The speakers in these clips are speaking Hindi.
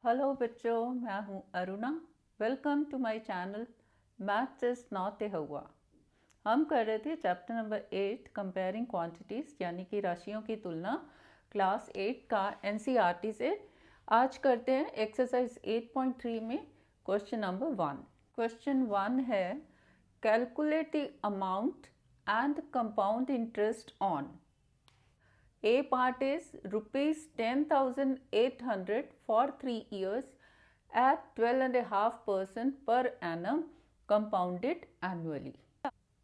हेलो बच्चों, मैं हूं Aruna. Welcome to my channel maths is not a हुआ। हम कर रहे थे चैप्टर नंबर 8 कंपेयरिंग क्वांटिटीज़ यानी कि राशियों की तुलना, क्लास 8 का एनसीईआरटी से। आज करते हैं एक्सरसाइज 8.3 में क्वेश्चन नंबर 1। क्वेश्चन 1 है calculate the amount and compound interest on. A part is rupees 10,800 for 3 years at 12.5% per annum compounded annually।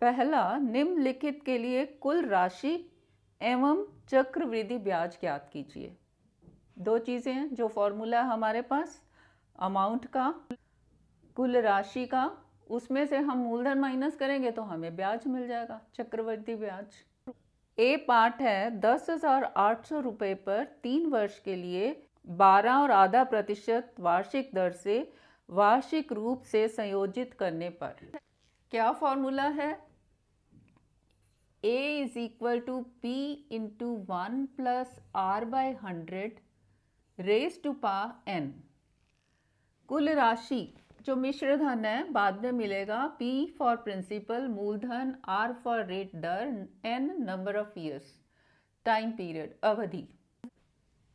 पहला, निम्नलिखित के लिए कुल राशि एवं चक्रवृद्धि ब्याज ज्ञात कीजिए। दो चीज़ें हैं जो फॉर्मूला है हमारे पास, अमाउंट का, कुल राशि का, उसमें से हम मूलधन माइनस करेंगे तो हमें ब्याज मिल जाएगा, चक्रवृद्धि ब्याज। ए पार्ट है 10,800 रुपये पर 3 वर्ष के लिए 12.5% वार्षिक दर से वार्षिक रूप से संयोजित करने पर। क्या फॉर्मूला है? A is equal to P into 1 plus R/100 raise to power N। कुल राशि जो मिश्र धन है बाद में मिलेगा, P फॉर प्रिंसिपल मूलधन, R फॉर रेट दर, N number of years time period अवधि।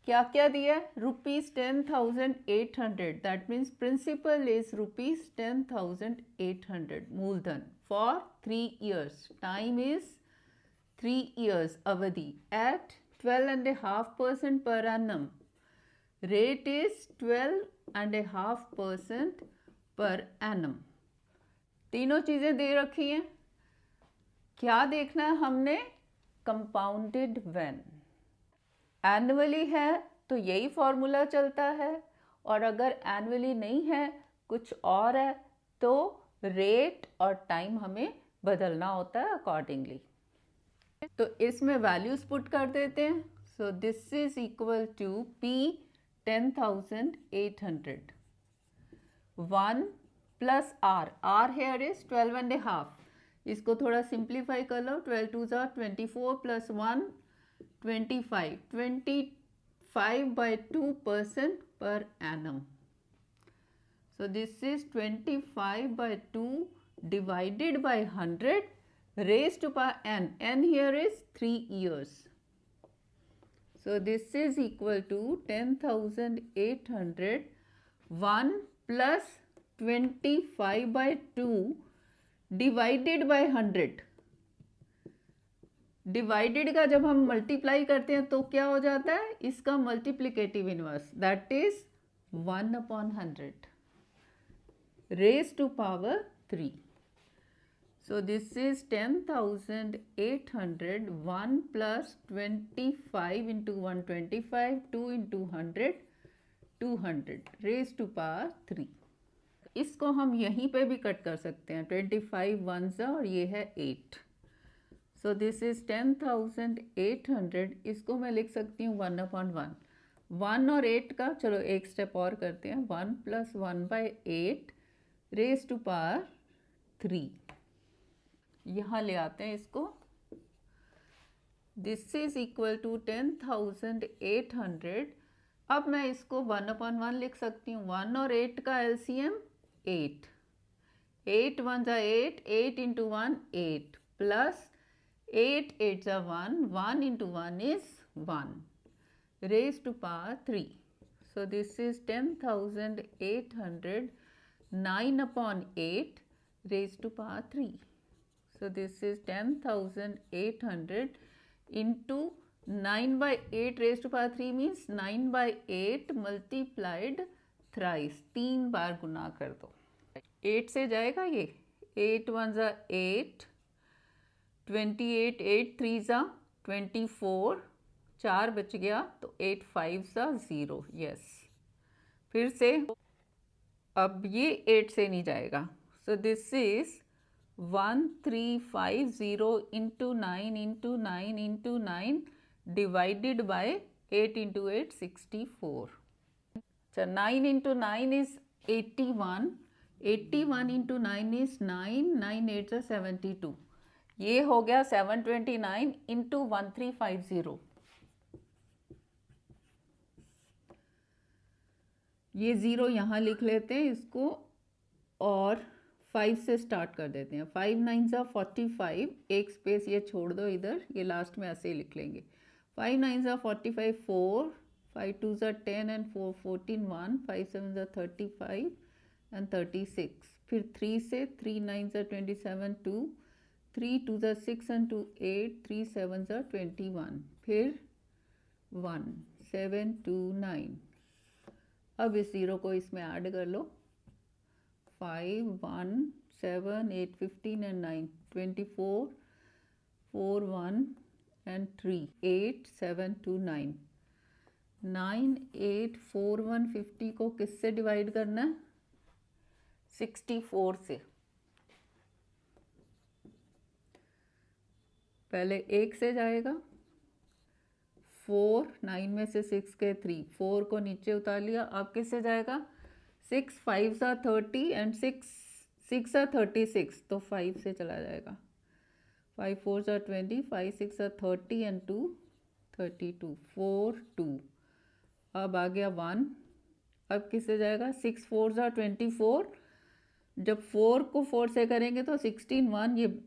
क्या क्या दिया है? Rupees 10,800, that means principal is rupees 10,800 मूलधन for 3 years, time is 3 years अवधि, at 12.5% per annum, rate is 12.5% per annum. तीनों चीजें दे रखी हैं। क्या देखना है हमने? Compounded when. एनुअली है तो यही फॉर्मूला चलता है, और अगर एनुअली नहीं है, कुछ और है, तो रेट और टाइम हमें बदलना होता है अकॉर्डिंगली। तो इसमें वैल्यूज पुट कर देते हैं। So this is equal to P 10,800, 1 plus R here is 12.5। इसको थोड़ा सिंप्लीफाई कर लो, 12 2 24 plus 1 25, 25/2% per annum. So this is 25/2 divided by 100 raised to power n. N here is 3 years. So this is equal to 10,800 1 plus 25/2 divided by 100। Divided का जब हम मल्टीप्लाई करते हैं तो क्या हो जाता है? इसका multiplicative inverse, that is 1/100 raise to power 3। So this is 10,800, 1 plus 25 into 125, 2 into 100, 200 raised to power 3। इसको हम यहीं पे भी कट कर सकते हैं, 25 1s और ये है 8। So this is 10,800, इसको मैं लिख सकती हूँ 1/1। 1 और 8 का चलो एक स्टेप और करते हैं, 1 plus 1/8 raised to power 3। यहाँ ले आते हैं इसको। This is equal to 10,800। अब मैं इसको 1/1 लिख सकती हूँ। 1 और 8 का एलसीएम 8, 8 1 जा 8, 8 इंटू 1 8 प्लस 8 8 जा 1, 1 into 1 is 1 raise to power 3। So this is 10,800 9/8 raise to power 3। So this is 10,800 into 9/8 raised to power 3 means 9/8 multiplied thrice, 3 बार गुना कर दो। 8 से जाएगा ये, 8 1 जा 8, 28 8 3 जा 24, 4 बच गया तो 8 5 जा 0। यस, फिर से अब ये 8 से नहीं जाएगा। सो this is 1350 into 9 into 9 into 9 divided by 8 into 8 64। अच्छा, 9 into 9 is 81, 81 into 9 is 9, 9 8 is 72। ये हो गया 729 into 1350। ये 0 यहाँ लिख लेते हैं इसको, और 5 से स्टार्ट कर देते हैं। 5 9 ज़ा 45, एक स्पेस ये छोड़ दो इधर, ये लास्ट में ऐसे ही लिख लेंगे। 5 9 ज़ा 45, 4, 5 2 ज़ा 10 एंड 4 14 1, 5 7 ज़ा 35 एंड 36। फिर 3 से 3 9 ज़ा 27 2, 3 2 ज़ा 6 एंड 2 8, 3 7 ज़ा 21, फिर 1 7 2 9। अब इस 0 को इसमें ऐड कर लो। 5 1 7 8 15 and 9 24 4 1 and 3 8 7 2 9 9 8 4 1 50 को किससे डिवाइड करना है? 64 से। पहले 1 से जाएगा, 4 9 में से 6 के 3, 4 को नीचे उतार लिया। अब किससे जाएगा? 6 5 सा 30 एंड 6 सा 36, तो 5 से चला जाएगा। 5 4 सा 20, 5 6 सा 30 एंड 2 32, 4 2। अब आ गया 1। अब किससे जाएगा? 6 4 सा 24, जब 4 को 4 से करेंगे तो 16 1, ये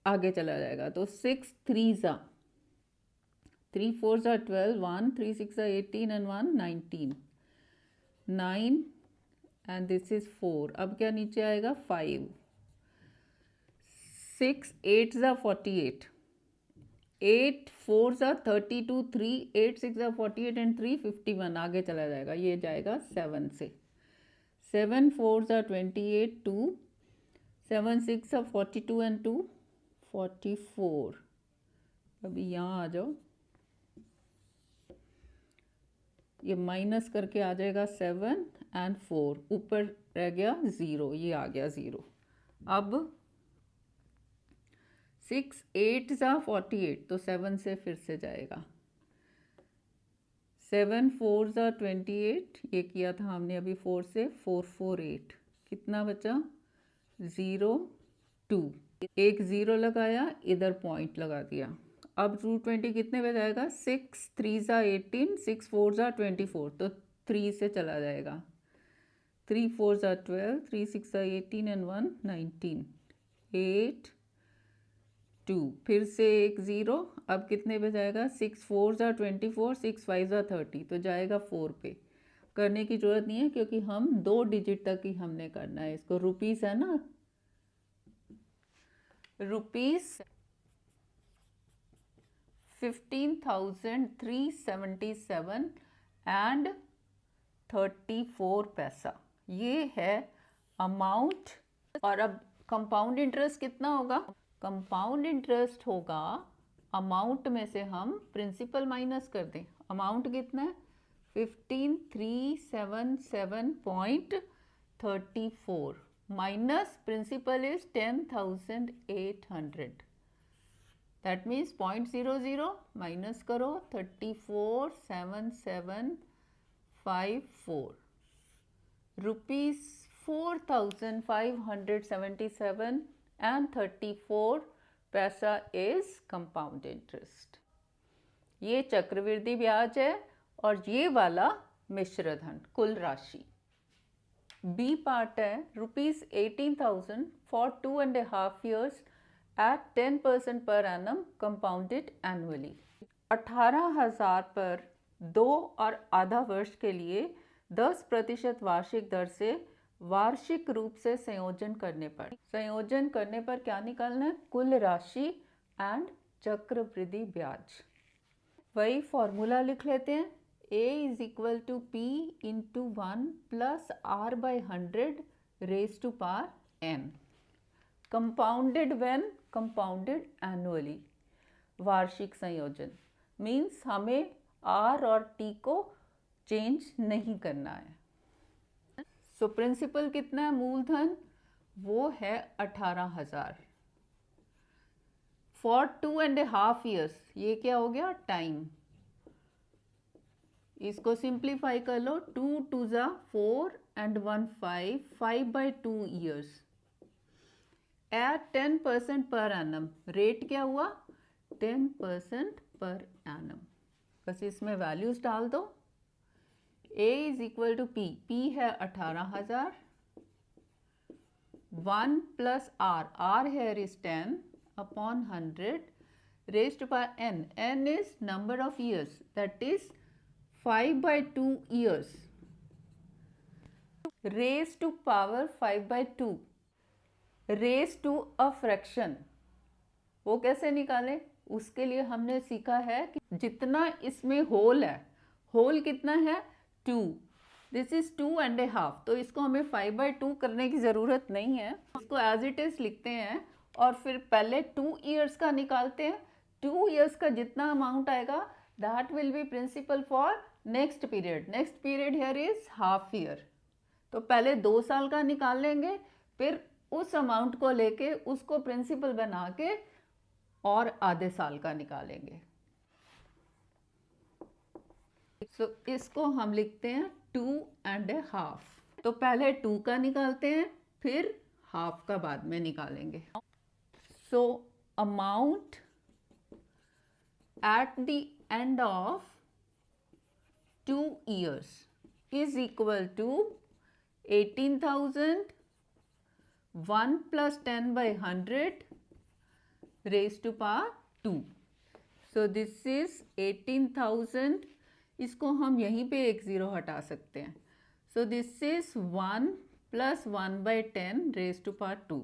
आगे चला जाएगा। तो 6 3 सा 3 4 सा 12, 1 3 6 सा 18 एंड 1 19 9 एंड दिस इज 4। अब क्या नीचे आएगा? 5 6 8 ज़ा 48, 8 4 ज़ा 32, 3 8 6 ज़ा 48 एंड 3 51, आगे चला जाएगा। ये जाएगा 7 से। 7 4 ज़ा 28 2, 7 6 ज़ा 42 एंड 2 44। अभी यहाँ आ जाओ, ये माइनस करके आ जाएगा 7 एंड 4, ऊपर रह गया 0, ये आ गया 0। अब 6 8 ज़ा 48, तो 7 से फिर से जाएगा। 7 4 ज़ा 28, ये किया था हमने अभी 4 से, 4 4 8, कितना बचा? 0 2, एक 0 लगाया, इधर पॉइंट लगा दिया। अब रूट 20 कितने पे जाएगा? 6 3 ज़ा 18, 6 4 ज़ा 24, तो 3 से चला जाएगा। 3 4 ज़ा 12, 3 6 ज़ा 18 एंड 1 19 8 2, फिर से एक 0। अब कितने पे जाएगा? 6 4 ज़ा 24, 6 5 ज़ा 30, तो जाएगा 4 पे। करने की ज़रूरत नहीं है क्योंकि हम 2 डिजिट तक ही हमने करना है इसको। रुपीस है ना, रुपीस 15,377 एंड 34 पैसा, ये है अमाउंट। और अब कंपाउंड इंटरेस्ट कितना होगा? कंपाउंड इंटरेस्ट होगा, अमाउंट में से हम प्रिंसिपल माइनस कर दें। अमाउंट कितना है? 15,377.34 minus principal is 10,800। That means 0.00 minus करो 34,7754, रुपीज 4,577 एंड 34 पैसा इज कंपाउंड इंटरेस्ट। ये चक्रवृद्धि ब्याज है और ये वाला मिश्रधन कुल राशि। बी पार्ट है rupees 18,000 for 2.5 years at 10% per annum compounded annually। 18,000 पर 2.5 वर्ष के लिए 10% वार्षिक दर से वार्षिक रूप से संयोजन करने पर क्या निकालना है? कुल राशि एंड चक्रवृद्धि ब्याज। वही फॉर्मूला लिख लेते हैं। A is equal to P into 1 plus R by 100 raised to power n। Compounded when? Compounded annually। वार्षिक संयोजन मीन्स हमें R और T को चेंज नहीं करना है। सो प्रिंसिपल कितना है? मूलधन वो है 18,000 फॉर 2.5 years। ये क्या हो गया? टाइम। इसको सिंप्लीफाई कर लो। 2 2 ज़ा 4 and 1 5, 5/2 years eight 10% per annum. Rate क्या हुआ? 10% पर एनम। बस इसमें वैल्यूज डाल दो। A is equal to P, P है 18,000, 1 plus R here is 10 upon 100 raised to power n. N is number of years, that is 5/2 years raised to power 5/2 raised to a fraction. वो कैसे निकालें? उसके लिए हमने सीखा है कि जितना इसमें होल है, होल कितना है 2, दिस इज 2.5, तो इसको हमें 5/2 करने की ज़रूरत नहीं है, इसको एज इट इज़ लिखते हैं और फिर पहले 2 ईयर्स का निकालते हैं। 2 ईयर्स का जितना अमाउंट आएगा that will be principal for next period. Next period here is half year, तो पहले 2 साल का निकाल लेंगे, फिर उस अमाउंट को लेके उसको प्रिंसिपल बना के और आधे साल का निकालेंगे। तो इसको हम लिखते हैं 2.5। तो पहले 2 का निकालते हैं, फिर हाफ का बाद में निकालेंगे। So amount at the end of 2 years is equal to 18,000 1 plus 10/100 raised to power 2. So this is 18,000, इसको हम यहीं पे एक ज़ीरो हटा सकते हैं। So this is 1 plus 1/10 raised to power 2.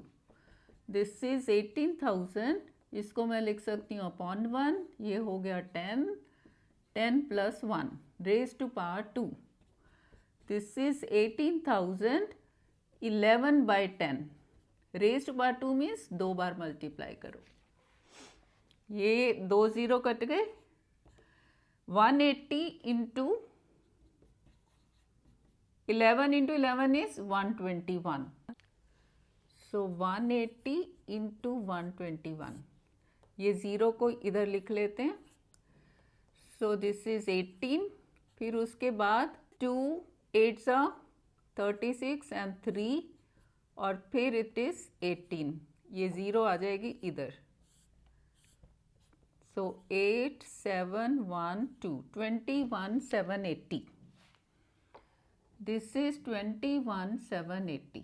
This is 18,000, इसको मैं लिख सकती हूँ upon 1, ये हो गया 10, 10 plus 1 raised to power 2. This is 18,000 11/10 raised to power 2 means 2 bar multiply करो, ये 2 ज़ीरो कट गए। 180 into 11 into 11 is 121, so 180 into 121, ये ज़ीरो को इधर लिख लेते हैं। सो दिस इज 18, फिर उसके बाद 2 8 36 एंड 3 और फिर इट इज 18, ये ज़ीरो आ जाएगी इधर। सो 8 7 1 2 21,780, दिस इज 21,780,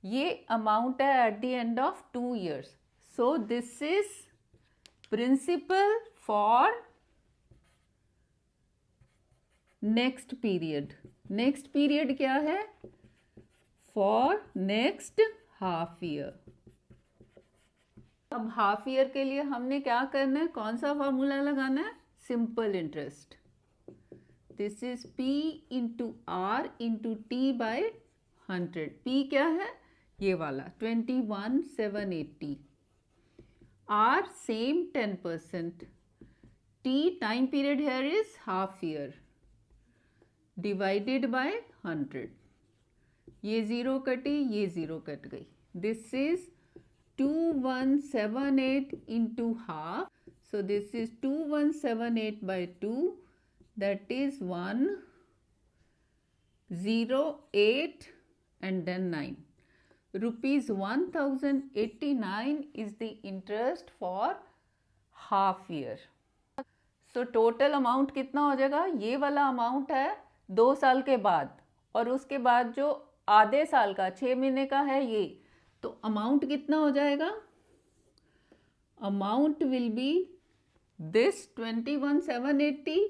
ये अमाउंट है at the end of 2 years। So this is principal for next period. Next period क्या है? For next half year. अब हाफ ईयर के लिए हमने क्या करना है, कौन सा फॉर्मूला लगाना है? Simple interest. This is P into R into T/100। P क्या है? ये वाला 21,780, R same 10%, T time period here is half year divided by 100, ये ज़ीरो कटी, ये ज़ीरो कट गई। This is 2178 into half, so this is 2178/2, that is 108 and then 9 rupees 1,089 is the interest for half year. So total amount कितना हो जाएगा? ये वाला अमाउंट है 2 साल के बाद, और उसके बाद जो आधे साल का 6 महीने का है ये, तो अमाउंट कितना हो जाएगा? Amount will be this 21,780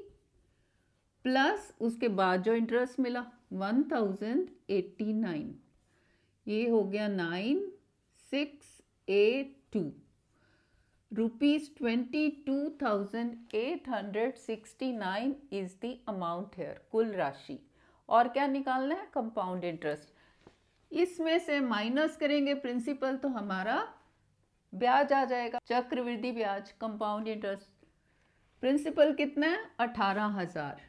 plus उसके बाद जो इंटरेस्ट मिला 1,089, ये हो गया 9,682 rupees 22,869 is the amount here, कुल राशि। और क्या निकालना है? Compound interest. इसमें से माइनस करेंगे प्रिंसिपल तो हमारा ब्याज आ जाएगा, चक्रवृद्धि ब्याज, कंपाउंड इंटरेस्ट। प्रिंसिपल कितना है? 18,000,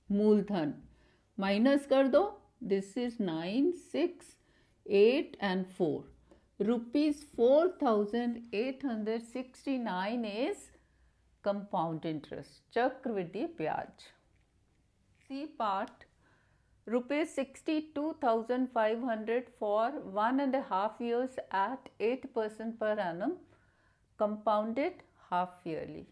मूलधन माइनस कर दो, this is 9 6 8 and 4 rupees 4,869 is compound interest, चक्रवृद्धि ब्याज। C part, rupees 62,500 for 1.5 years at 8% per annum, compounded half yearly।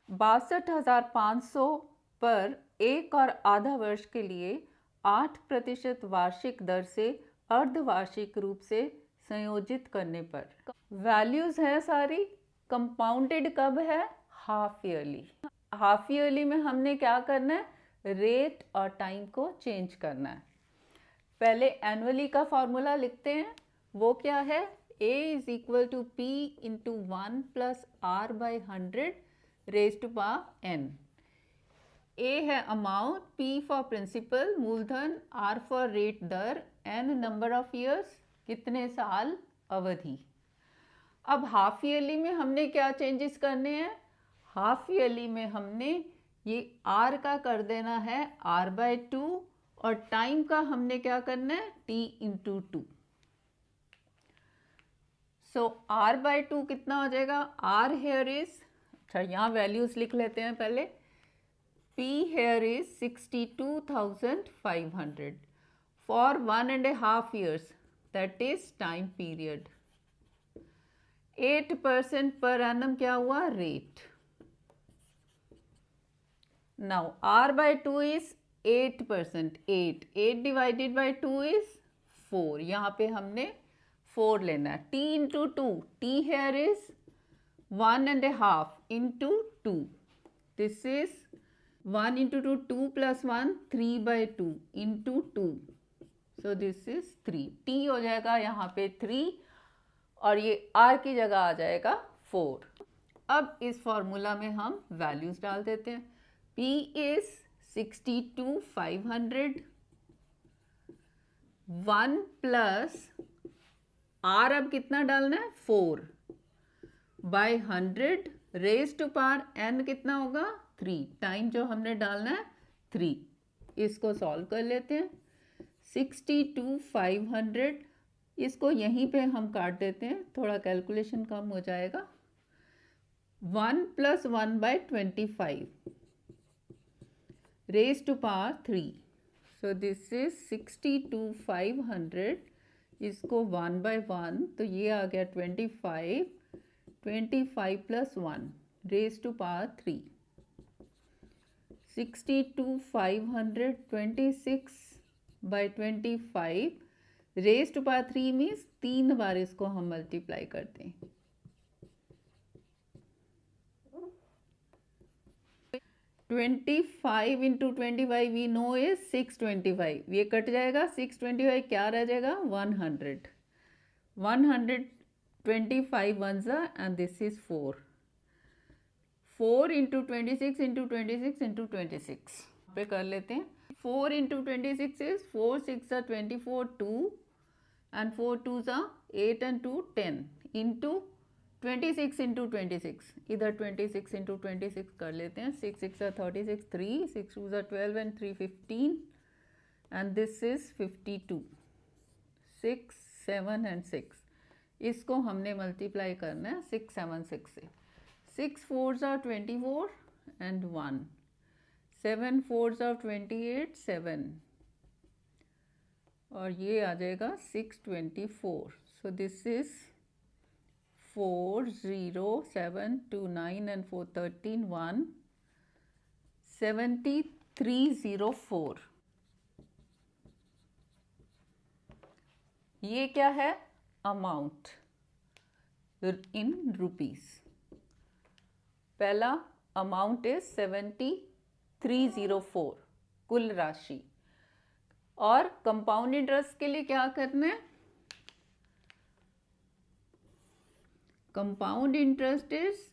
62,500 पर एक और आधा वर्ष के लिए 8% वार्षिक दर से अर्धवार्षिक रूप से संयोजित करने पर। वैल्यूज़ हैं सारी। कंपाउंडेड कब है? Half yearly. हाफ ईयरली में हमने क्या करना है? रेट और टाइम को चेंज करना है। पहले एनुअली का फॉर्मूला लिखते हैं। वो क्या है? A is equal to P into 1 plus R by 100 raise to power n। A है अमाउंट, P फॉर प्रिंसिपल मूलधन, R फॉर रेट दर, n नंबर ऑफ ईयर्स कितने साल अवधि। अब हाफ ईयरली में हमने क्या चेंजेस करने हैं? हाफ ईयरली में हमने ये R का कर देना है R बाय 2 और टाइम का हमने क्या करना है? T into 2। सो R बाय 2 कितना हो जाएगा? R हेयर इज, अच्छा यहाँ वैल्यूज लिख लेते हैं पहले। P here is 62,500 for 1.5 years, that is time period. 8% per annum क्या हुआ? Rate. Now R by 2 is 8%. 8 divided by 2 is 4. यहाँ पे हमने 4 लेना है. T into 2. T here is 1.5 into 2. This is 1 into 2, 2 plus 1, 3 by 2 into 2. So this is 3. T हो जाएगा यहाँ पे 3 और ये R की जगह आ जाएगा 4. अब इस फॉर्मूला में हम वैल्यूज डाल देते हैं. P is 62,500. 1 plus R अब कितना डालना है? 4 by 100 raise to power n कितना होगा? 3. टाइम जो हमने डालना है 3. इसको सॉल्व कर लेते हैं. 62,500 इसको यहीं पे हम काट देते हैं, थोड़ा कैलकुलेशन कम हो जाएगा. 1 plus 1 by 25 raise to power 3. So this is 62,500. इसको 1 by 1 तो ये आ गया 25. 25 plus 1 raised to power 3. 62,500 26 by 25 raised to power 3 means 3 बार इसको हम मल्टीप्लाई करते हैं. 25 into 25 we know is 625. ये कट जाएगा. 625 क्या रह जाएगा? 100. 125 ones are and this is 4. 4 into 26 into 26 into 26 पे कर लेते हैं. 4 into 26 is 4 6 are 24 2 and 4 2s are 8 and 2 10 into 26 into 26. इधर 26 into 26 कर लेते हैं. 6 6 are 36 3 6 2s are 12 and 3 15 and this is 52. 6 7 and 6 इसको हमने मल्टीप्लाई करना है 6 7 6 से. 6 4s are 24 and 1. 7 4s are 28 7 और ये आ जाएगा 624. सो दिस इज 4 0 7 2 9 and 4 13 1 7304. ये क्या है? Amount in rupees. पहला अमाउंट इज 7304 कुल राशि. और कंपाउंड इंटरेस्ट के लिए क्या करना है? Compound interest is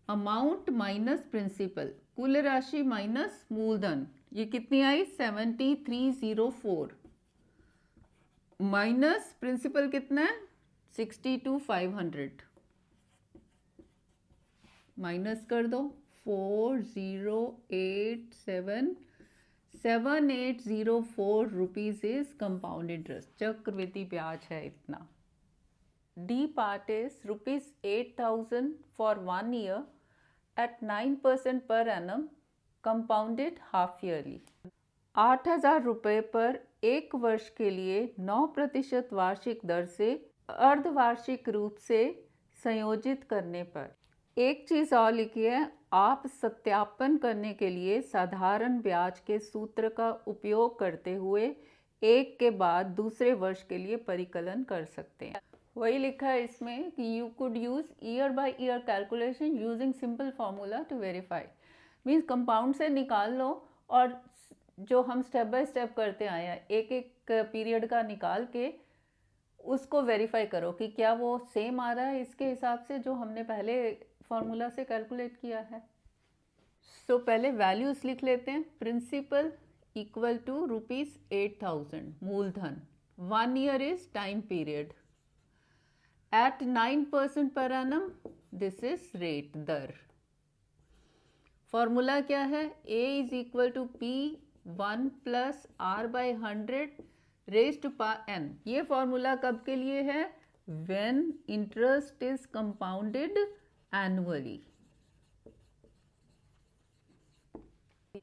amount minus principal. कुल राशि माइनस मूलधन. ये कितनी आई? 7304 माइनस प्रिंसिपल कितना है? 62,500. माइनस कर दो. 4807 रुपीज इज कंपाउंड इंटरेस्ट. चक्रवृद्धि ब्याज है इतना. D part is ₹8,000 for 1 year at 9% per annum compounded half yearly. 8,000 रुपये पर एक वर्ष के लिए 9% वार्षिक दर से अर्धवार्षिक रूप से संयोजित करने पर. एक चीज़ और लिखी है, आप सत्यापन करने के लिए साधारण ब्याज के सूत्र का उपयोग करते हुए एक के बाद दूसरे वर्ष के लिए परिकलन कर सकते हैं। वही लिखा है इसमें कि you could use year by year calculation using simple formula to verify. Means compound से निकाल लो और जो हम स्टेप बाय स्टेप करते आए हैं एक एक पीरियड का निकाल के उसको वेरीफाई करो कि क्या वो सेम आ रहा है इसके हिसाब से जो हमने पहले फॉर्मूला से कैलकुलेट किया है। सो पहले वैल्यूज लिख लेते हैं। प्रिंसिपल इक्वल टू ₹8,000 मूलधन। 1 year is time period at 9% per annum, this is rate दर। फॉर्मूला क्या है? A is equal to P1 plus R by 100 raise to power n। ये फॉर्मूला कब के लिए है? When interest is compounded annually।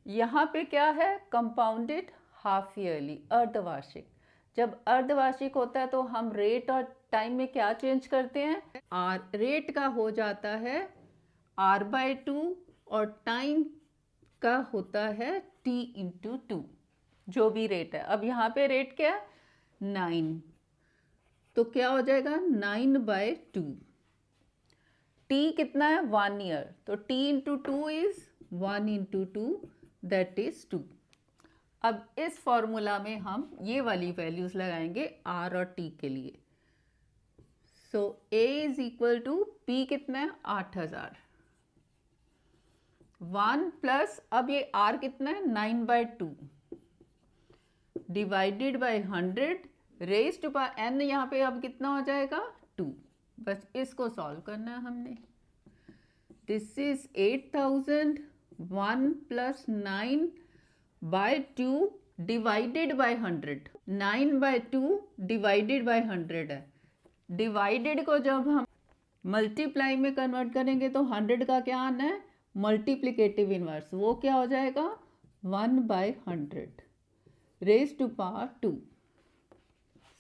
यहाँ पे क्या है? कंपाउंडेड हाफ ईयरली, अर्धवार्षिक। जब अर्धवार्षिक होता है तो हम रेट और टाइम में क्या चेंज करते हैं? रेट का हो जाता है R/2 और टाइम का होता है T/2, जो भी रेट है। अब यहाँ पे रेट क्या है? 9, तो क्या हो जाएगा? 9/2। T कितना है? 1 ईयर, तो T/2 इज 1/2, दैट इज 2। अब इस फॉर्मूला में हम ये वाली वैल्यूज लगाएंगे R और T के लिए। So A is equal to P कितना है? 8,000। 1 प्लस, अब ये R कितना है? 9/2 divided by 100 raise to power n। यहाँ पे अब कितना हो जाएगा? 2। बस इसको सॉल्व करना है हमने। This is 8,000, 1 plus 9/2 divided by 100। 9/2 divided by 100 है। डिवाइडेड को जब हम मल्टीप्लाई में कन्वर्ट करेंगे तो 100 का क्या आना है? Multiplicative inverse. वो क्या हो जाएगा? 1/100 raised to power 2.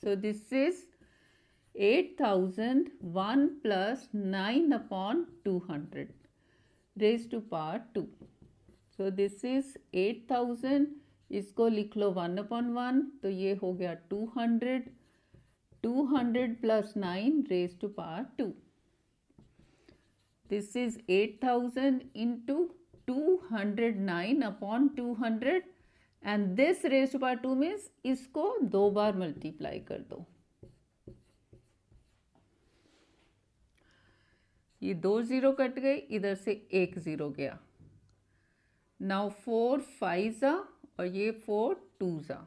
So this is 8,000, 1 plus 9/200 raised to power 2. So this is 8,000, इसको लिख लो 1/1, तो ये हो गया 200, 200 plus 9 raised to power 2. This is 8,000 into 209/200 and this raise to power 2 means इसको 2 बार मल्टीप्लाई कर दो। ये 2 0 कट गए, इधर से 1 0 गया। नाउ 4 5 और ये 4 2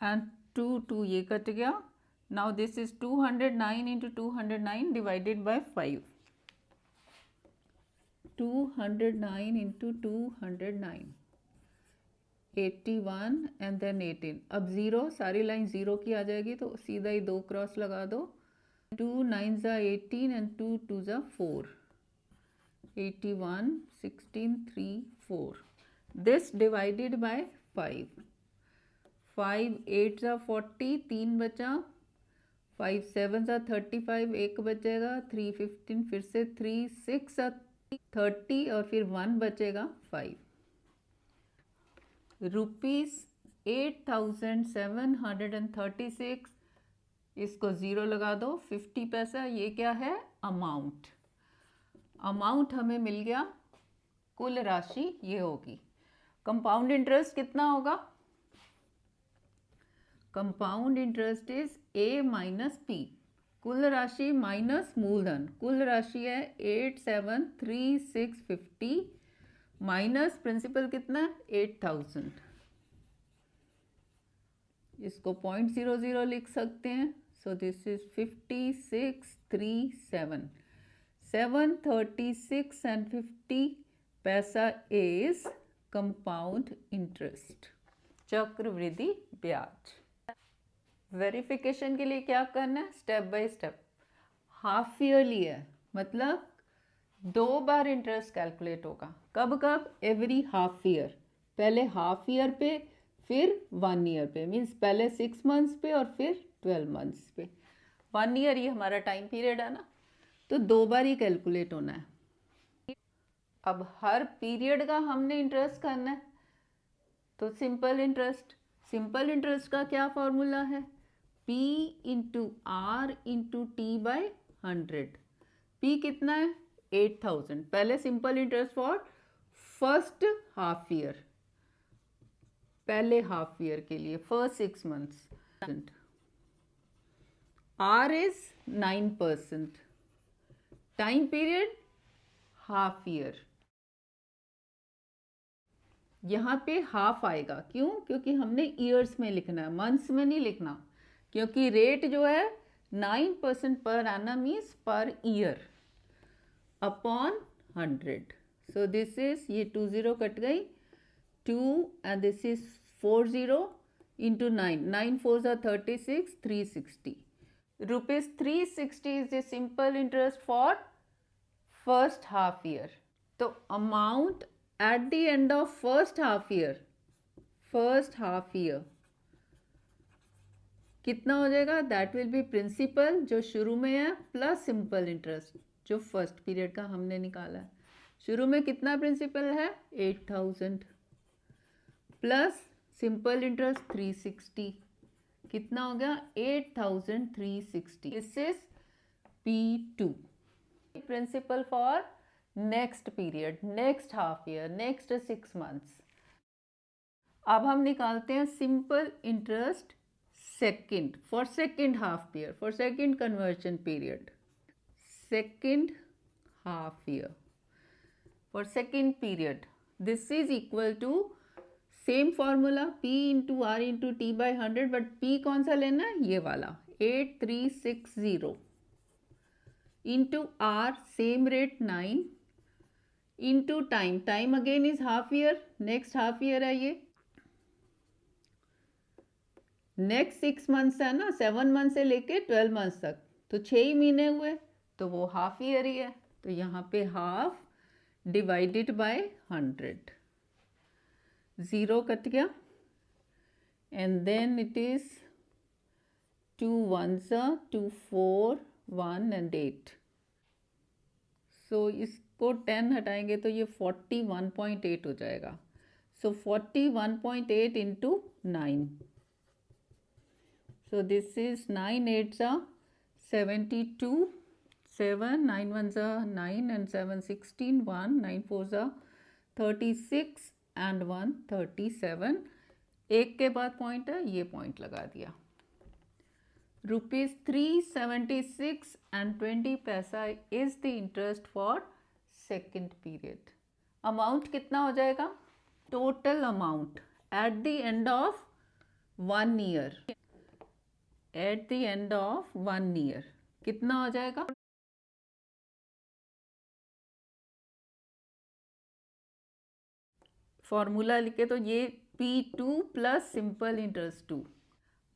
एंड 2 2 ये कट गया। Now this is 209 into 209 divided by 5। 209 into 209 81 and then 18। अब 0, सारी लाइन 0 की आ जाएगी तो सीधा ही 2 क्रॉस लगा दो। 2 9 18 एंड 2 2 4। 81 16 3 4। This divided by 5। 5 8 40, 3 बचा। 5 7 35, 1 बचेगा। 3 15, फिर से 3 6 30 और फिर 1 बचेगा 5। ₹8,736, इसको 0 लगा दो। 50 पैसा, ये क्या है? अमाउंट। अमाउंट हमें मिल गया, कुल राशि ये होगी। कंपाउंड इंटरेस्ट कितना होगा? Compound interest is A minus P। कुल राशि माइनस मूलधन। कुल राशि है 8,73650 माइनस प्रिंसिपल कितना? 8,000। इसको 0.00 लिख सकते हैं। So this is 5637। 736 and 50 पैसा इज कंपाउंड इंटरेस्ट, चक्रवृद्धि ब्याज। वेरिफिकेशन के लिए क्या करना है? Step by step. Half yearly है, मतलब 2 बार इंटरेस्ट कैलकुलेट होगा। कब कब? Every half year. पहले हाफ ईयर पे, फिर 1 ईयर पे। मीन्स पहले 6 मंथ्स पे और फिर 12 मंथ्स पे। 1 ईयर ये हमारा टाइम पीरियड है ना, तो 2 बार ही कैलकुलेट होना है। अब हर पीरियड का हमने इंटरेस्ट करना है, तो सिंपल इंटरेस्ट का क्या फॉर्मूला है, P into R into T by 100। P कितना है 8000। पहले simple interest for first half year, पहले हाफ ईयर के लिए first 6 months. R is 9%, time period half year. यहाँ पे हाफ आएगा, क्यों? क्योंकि हमने ईयर्स में लिखना है, मंथ्स में नहीं लिखना, क्योंकि रेट जो है 9% per annum is per year upon 100। So this is, ये 2 0 कट गई, 2 and this is 4 0 into 9, 9 4 36, 360 rupees 360 is the simple interest for first half year. तो amount at the end of first half year कितना हो जाएगा? दैट विल बी प्रिंसिपल जो शुरू में है प्लस सिंपल इंटरेस्ट जो फर्स्ट पीरियड का हमने निकाला है। शुरू में कितना प्रिंसिपल है 8000 प्लस सिंपल इंटरेस्ट 360, कितना हो गया 8360। This is P2 principal for next period, next half year, next 6 months. अब हम निकालते हैं simple interest second for second half year, for second conversion period, second half year for second period. This is equal to same formula P into R into T by 100, but P कौन सा लेना है? ये वाला 8360 into R same rate 9 into time, time again is half year, next half year है ये, नेक्स्ट 6 मंथ्स है ना, 7 मंथ से लेके 12 मंथ्स तक, तो 6 ही महीने हुए, तो वो हाफ ईयर ही है। तो यहाँ पे हाफ डिवाइडेड बाय 100, 0 कट गया, and then it is 2 1s 2 4 1 and 8। So इसको 10 हटाएंगे तो ये 41.8 हो जाएगा। सो 41.8 into 9, so this is 9 8s 72, 7 9 1s 9 and 7 16, 1 9 4s 36 and 1 37। एक के बाद पॉइंट है, ये पॉइंट लगा दिया। ₹376 and 20 पैसा is the interest for second period. Amount कितना हो जाएगा? Total amount at the end of 1 year, eight the end of 1 year कितना हो जाएगा? फॉर्मूला लिखे तो ये P2 plus simple interest 2,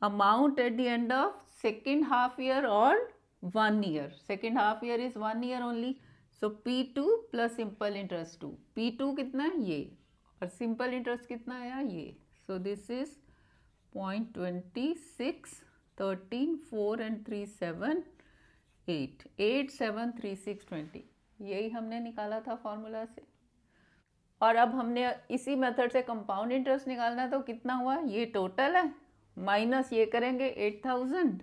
amount at the end of second half year और 1 year, second half year is 1 year only. So P2 plus simple interest 2, P2 कितना है ये, और सिंपल इंटरेस्ट कितना आया ये। सो दिस इज 0.26, 13 4 and 3 7 8, 8 7 3 6 20, यही हमने निकाला था फॉर्मूला से। और अब हमने इसी मेथड से कंपाउंड इंटरेस्ट निकालना है, तो कितना हुआ? ये टोटल है माइनस ये करेंगे 8000।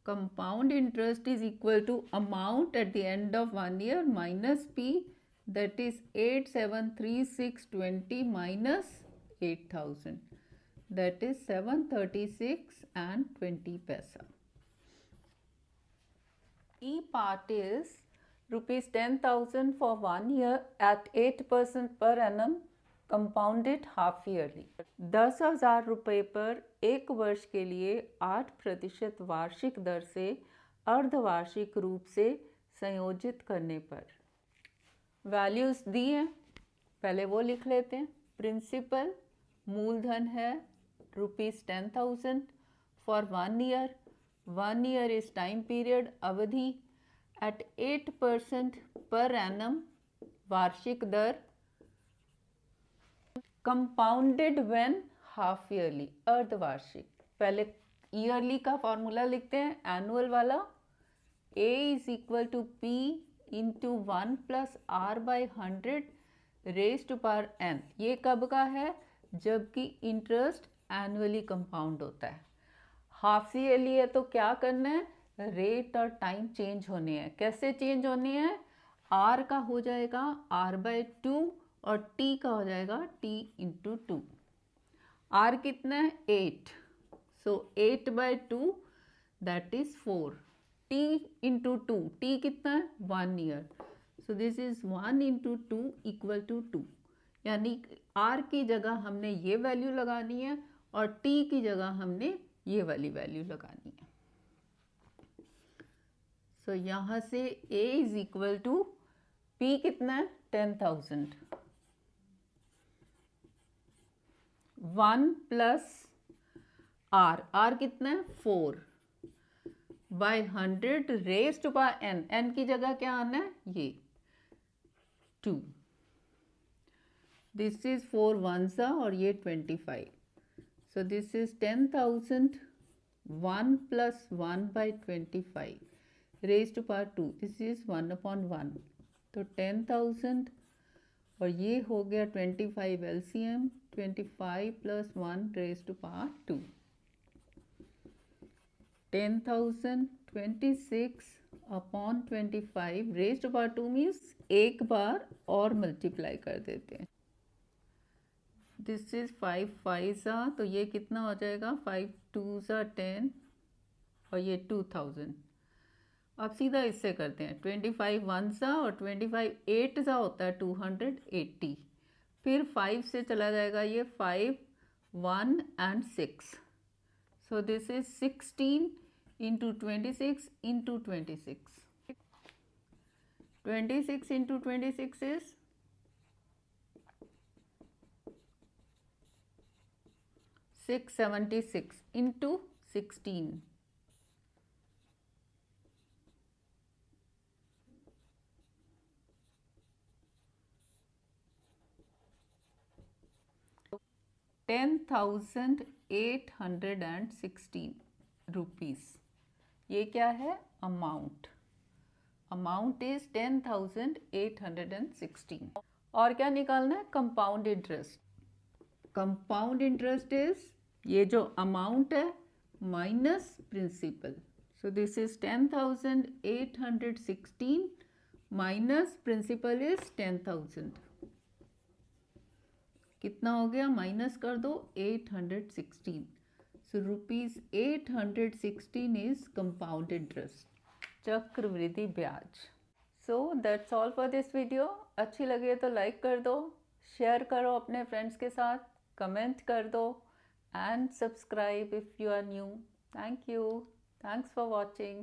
Compound interest is equal to amount at the end of 1 year minus P, that is 8 7 3 6 20 minus 8000, that is 736 and 20 paisa. E part is rupees 10,000 for 1 year at 8% per annum compounded half yearly। 10,000 रुपये पर एक वर्ष के लिए 8% वार्षिक दर से अर्धवार्षिक रूप से संयोजित करने पर। वैल्यूज दी हैं, पहले वो लिख लेते हैं। प्रिंसिपल मूलधन है ₹10,000 for 1 year, 1 year is time period, अवधि एट 8% पर एनम वार्षिक दर, कंपाउंडेड व्हेन हाफ ईयरली अर्धवार्षिक। पहले ईयरली का फॉर्मूला लिखते हैं, एनुअल वाला, A is equal to P into 1 plus R by 100 raise to power n। ये कब का है? जबकि इंटरेस्ट एनुअली कंपाउंड होता है। हाफ ईयरली है तो क्या करना है? रेट और टाइम चेंज होने हैं। कैसे चेंज होने हैं? आर का हो जाएगा आर बाई 2 और टी का हो जाएगा टी इंटू 2। आर कितना है? 8, so 8 by 2 that is 4। T into 2, T कितना है? 1 year, so this is 1 into 2 equal to 2। यानी आर की जगह हमने ये वैल्यू लगानी है और टी की जगह हमने ये वाली वैल्यू लगानी है। सो यहाँ से A is equal to P कितना है? 10,000। 1 प्लस R कितना है? 4 by 100 raise to power n। n की जगह क्या आना है? ये 2। दिस इज 4 1s और ये 25। So this is 10,000 1 plus 1 by 25 raised to power 2. This is 1 upon 1. तो 10,000 और ये हो गया 25 LCM, 25 plus 1 raised to power 2. 10,026 upon 25 raised to power 2 means एक बार और मल्टीप्लाई कर देते हैं। दिस इज 5 5 तो ये कितना हो जाएगा? 5 2 10 और ये 2000। अब सीधा इससे करते हैं। 25 1 और 25 8 होता है 280। फिर 5 से चला जाएगा ये 5 1 and 6। So this is 16 into 26 into 26। 26 into 26 is 676 into 16। ₹10,816 ये क्या है? अमाउंट। Amount is 10,816। और क्या निकालना है? Compound interest. Compound interest is ये जो अमाउंट है minus principal. So this is 10,816 minus principal is 10,000। कितना हो गया? माइनस कर दो 816। सो ₹816 इज कंपाउंड इंटरेस्ट, चक्रवृद्धि ब्याज। So that's all for this video. अच्छी लगे तो लाइक कर दो, शेयर करो अपने फ्रेंड्स के साथ, कमेंट कर दो and subscribe if you are new. Thank you. Thanks for watching.